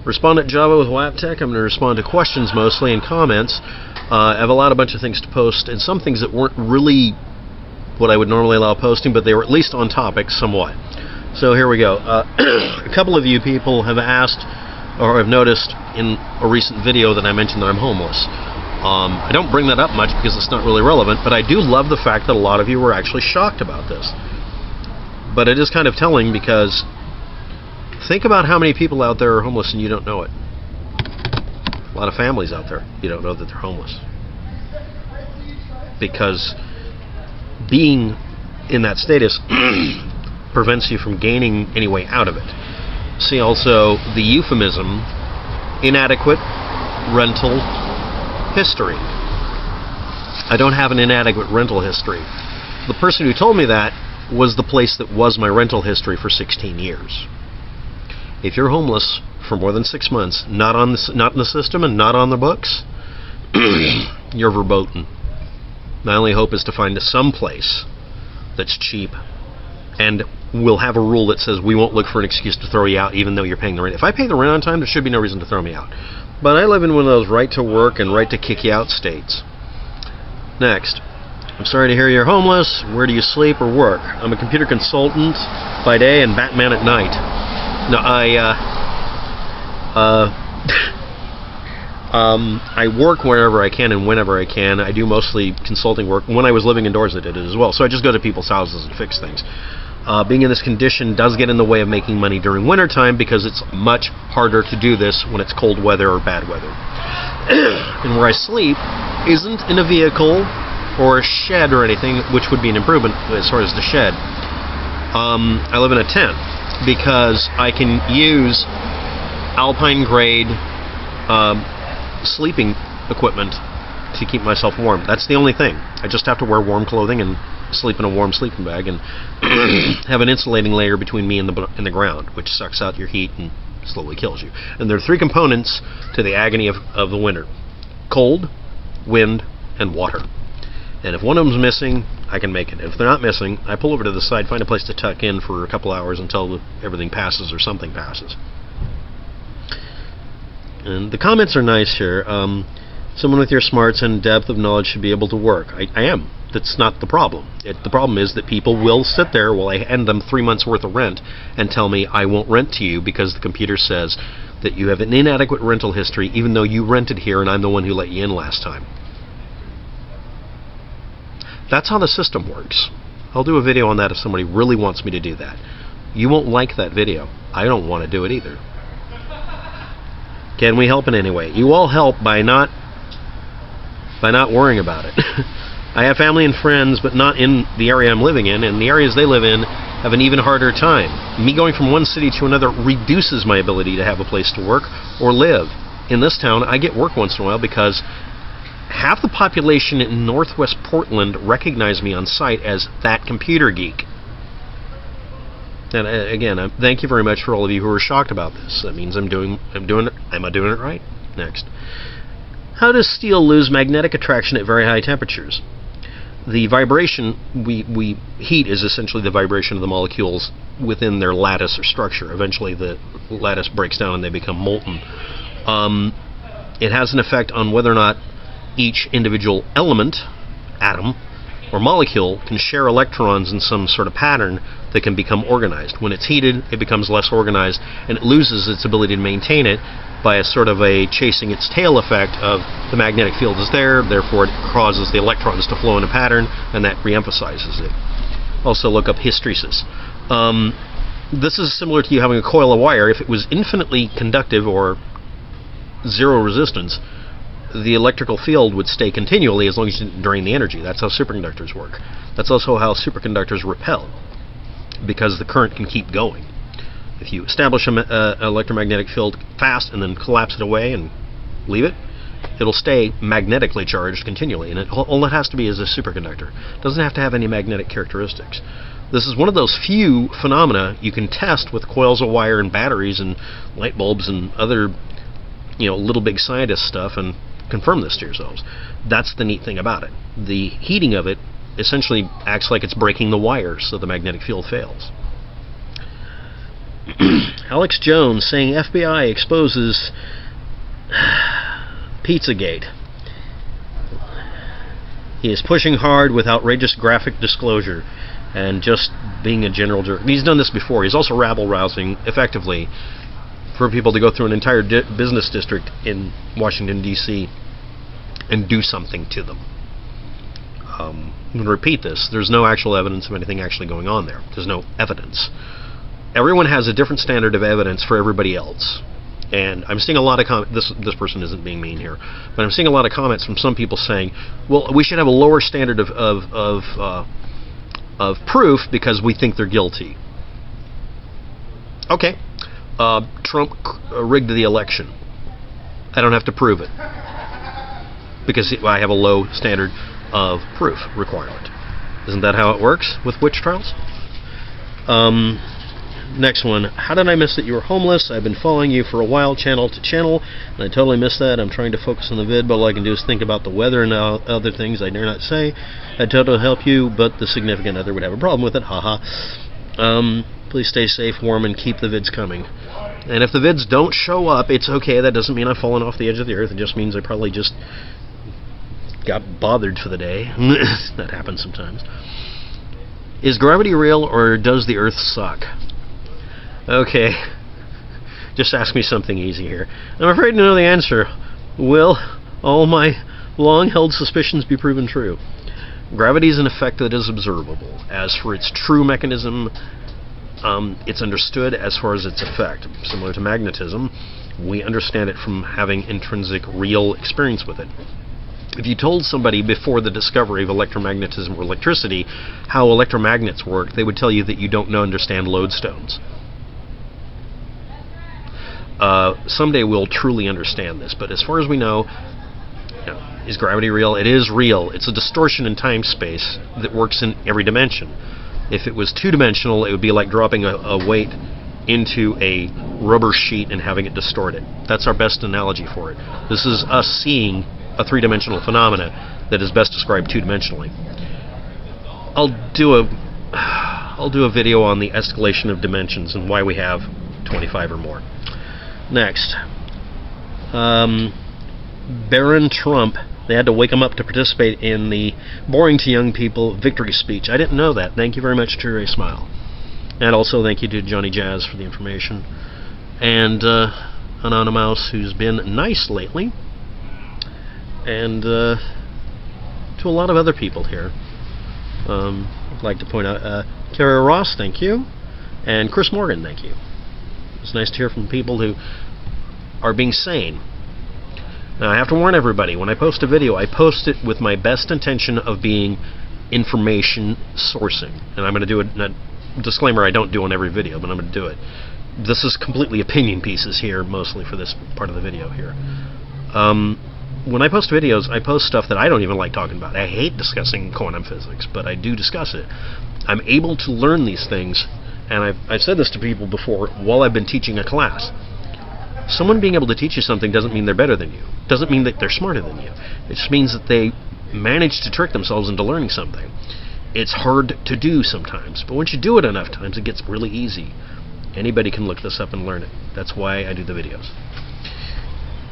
Respondent Java with WAPTEK. I'm going to respond to questions mostly and comments. I have a bunch of things to post, and some things that weren't really what I would normally allow posting, but they were at least on topic somewhat. So here we go. A couple of you people have asked or have noticed in a recent video that I mentioned that I'm homeless. I don't bring that up much because it's not really relevant, but I do love the fact that a lot of you were actually shocked about this. But it is kind of telling because think about how many people out there are homeless and you don't know it. A lot of families out there, you don't know that they're homeless. Because being in that status prevents you from gaining any way out of it. See also the euphemism, inadequate rental history. I don't have an inadequate rental history. The person who told me that was the place that was my rental history for 16 years. If you're homeless for more than 6 months, not in the system and not on the books, you're verboten. My only hope is to find some place that's cheap, and we'll have a rule that says we won't look for an excuse to throw you out even though you're paying the rent. If I pay the rent on time, there should be no reason to throw me out. But I live in one of those right to work and right to kick you out states. Next. I'm sorry to hear you're homeless. Where do you sleep or work? I'm a computer consultant by day and Batman at night. No, I work wherever I can and whenever I can. I do mostly consulting work. When I was living indoors, I did it as well. So I just go to people's houses and fix things. Being in this condition does get in the way of making money during wintertime because it's much harder to do this when it's cold weather or bad weather. And where I sleep isn't in a vehicle or a shed or anything, which would be an improvement as far as the shed. I live in a tent because I can use alpine grade sleeping equipment to keep myself warm. That's the only thing. I just have to wear warm clothing and sleep in a warm sleeping bag and have an insulating layer between me and the ground, which sucks out your heat and slowly kills you. And there are 3 components to the agony of the winter: cold, wind, and water. And if one of them's missing, I can make it. If they're not missing, I pull over to the side, find a place to tuck in for a couple hours until everything passes or something passes. And the comments are nice here. Someone with your smarts and depth of knowledge should be able to work. I am. That's not the problem. The problem is that people will sit there while I hand them 3 months worth of rent and tell me I won't rent to you because the computer says that you have an inadequate rental history even though you rented here and I'm the one who let you in last time. That's how the system works. I'll do a video on that if somebody really wants me to do that. You won't like that video. I don't want to do it either. Can we help in any way? You all help by not worrying about it. I have family and friends, but not in the area I'm living in, and the areas they live in have an even harder time. Me going from one city to another reduces my ability to have a place to work or live. In this town, I get work once in a while because half the population in northwest Portland recognize me on site as that computer geek. And again, thank you very much for all of you who are shocked about this. That means am I doing it right? Next. How does steel lose magnetic attraction at very high temperatures? The vibration we heat is essentially the vibration of the molecules within their lattice or structure. Eventually the lattice breaks down and they become molten. It has an effect on whether or not each individual element, atom, or molecule can share electrons in some sort of pattern that can become organized. When it's heated, it becomes less organized, and it loses its ability to maintain it by a sort of a chasing its tail effect of the magnetic field is there, therefore it causes the electrons to flow in a pattern, and that reemphasizes it. Also look up hysteresis. This is similar to you having a coil of wire. If it was infinitely conductive or zero resistance, the electrical field would stay continually as long as you didn't drain the energy. That's how superconductors work. That's also how superconductors repel, because the current can keep going. If you establish an electromagnetic field fast and then collapse it away and leave it, it'll stay magnetically charged continually, and all it has to be is a superconductor. It doesn't have to have any magnetic characteristics. This is one of those few phenomena you can test with coils of wire and batteries and light bulbs and other, little big scientist stuff, and confirm this to yourselves. That's the neat thing about it. The heating of it essentially acts like it's breaking the wires so the magnetic field fails. Alex Jones saying FBI exposes Pizzagate. He is pushing hard with outrageous graphic disclosure and just being a general jerk. He's done this before. He's also rabble-rousing effectively for people to go through an entire business district in Washington, D.C. and do something to them. I'm going to repeat this. There's no actual evidence of anything actually going on there. There's no evidence. Everyone has a different standard of evidence for everybody else. And I'm seeing a lot of this person isn't being mean here, but I'm seeing a lot of comments from some people saying, well, we should have a lower standard of proof because we think they're guilty. Okay. Trump rigged the election. I don't have to prove it because I have a low standard of proof requirement. Isn't that how it works with witch trials? Next one. How did I miss that you were homeless? I've been following you for a while, channel to channel, and I totally missed that. I'm trying to focus on the vid, but all I can do is think about the weather and other things I dare not say. I'd totally help you, but the significant other would have a problem with it. Haha. Please stay safe, warm, and keep the vids coming. And if the vids don't show up, it's okay. That doesn't mean I've fallen off the edge of the earth. It just means I probably just got bothered for the day. That happens sometimes. Is gravity real, or does the earth suck? Okay, just ask me something easy here. I'm afraid to know the answer. Will all my long-held suspicions be proven true? Gravity is an effect that is observable. As for its true mechanism, it's understood as far as its effect. Similar to magnetism, we understand it from having intrinsic, real experience with it. If you told somebody before the discovery of electromagnetism or electricity how electromagnets work, they would tell you that you don't understand lodestones. Someday we'll truly understand this, but as far as we know, is gravity real? It is real. It's a distortion in time-space that works in every dimension. If it was two-dimensional, it would be like dropping a weight into a rubber sheet and having it distorted. That's our best analogy for it. This is us seeing a three-dimensional phenomena that is best described two-dimensionally. I'll do a video on the escalation of dimensions and why we have 25 or more. Next, Barron Trump. They had to wake him up to participate in the boring to young people victory speech. I didn't know that. Thank you very much, True Smile. And also thank you to Johnny Jazz for the information. And Anonymous, who's been nice lately. And to a lot of other people here. I'd like to point out Kara Ross, thank you. And Chris Morgan, thank you. It's nice to hear from people who are being sane. Now, I have to warn everybody, when I post a video, I post it with my best intention of being information sourcing. And I'm going to do a disclaimer I don't do on every video, but I'm going to do it. This is completely opinion pieces here, mostly for this part of the video here. When I post videos, I post stuff that I don't even like talking about. I hate discussing quantum physics, but I do discuss it. I'm able to learn these things, and I've said this to people before while I've been teaching a class. Someone being able to teach you something doesn't mean they're better than you. Doesn't mean that they're smarter than you. It just means that they managed to trick themselves into learning something. It's hard to do sometimes, but once you do it enough times, it gets really easy. Anybody can look this up and learn it. That's why I do the videos.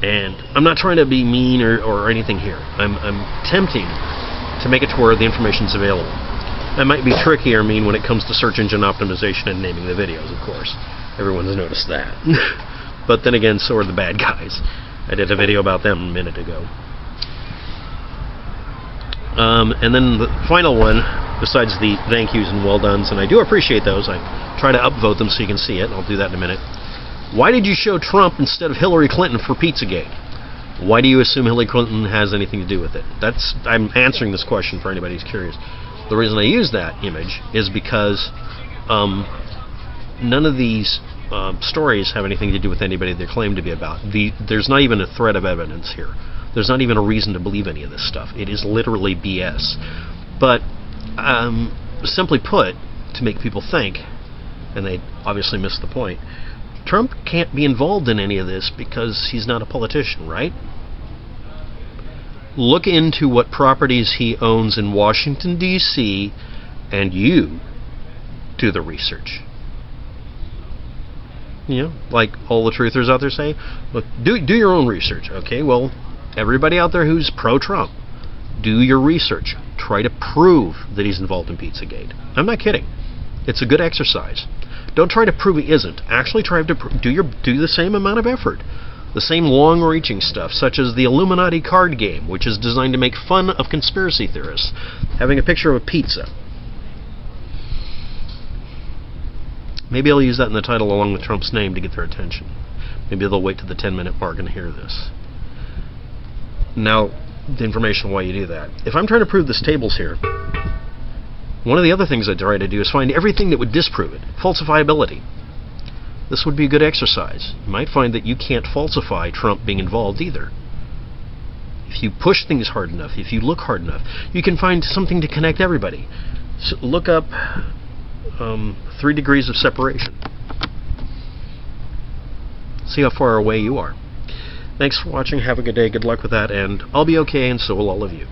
And I'm not trying to be mean or anything here. I'm attempting to make it to where the information's available. I might be tricky or mean when it comes to search engine optimization and naming the videos, of course. Everyone's noticed that. But then again, so are the bad guys. I did a video about them a minute ago. And then the final one, besides the thank yous and well dones, and I do appreciate those. I try to upvote them so you can see it, and I'll do that in a minute. Why did you show Trump instead of Hillary Clinton for Pizzagate? Why do you assume Hillary Clinton has anything to do with it? I'm answering this question for anybody who's curious. The reason I use that image is because none of these stories have anything to do with anybody they claim to be about. There's not even a thread of evidence here. There's not even a reason to believe any of this stuff. It is literally BS. But simply put, to make people think, and they obviously missed the point, Trump can't be involved in any of this because he's not a politician, right? Look into what properties he owns in Washington, D.C., and you do the research. You know, like all the truthers out there say, look, do your own research. Okay, well, everybody out there who's pro-Trump, do your research. Try to prove that he's involved in Pizzagate. I'm not kidding. It's a good exercise. Don't try to prove he isn't. Actually try to do the same amount of effort. The same long-reaching stuff, such as the Illuminati card game, which is designed to make fun of conspiracy theorists. Having a picture of a pizza. Maybe I'll use that in the title along with Trump's name to get their attention. Maybe they'll wait to the 10-minute mark and hear this. Now, the information on why you do that. If I'm trying to prove this table's here, one of the other things I try to do is find everything that would disprove it. Falsifiability. This would be a good exercise. You might find that you can't falsify Trump being involved either. If you push things hard enough, if you look hard enough, you can find something to connect everybody. So look up 3 degrees of separation. See how far away you are. Thanks for watching. Have a good day. Good luck with that. And I'll be okay, and so will all of you.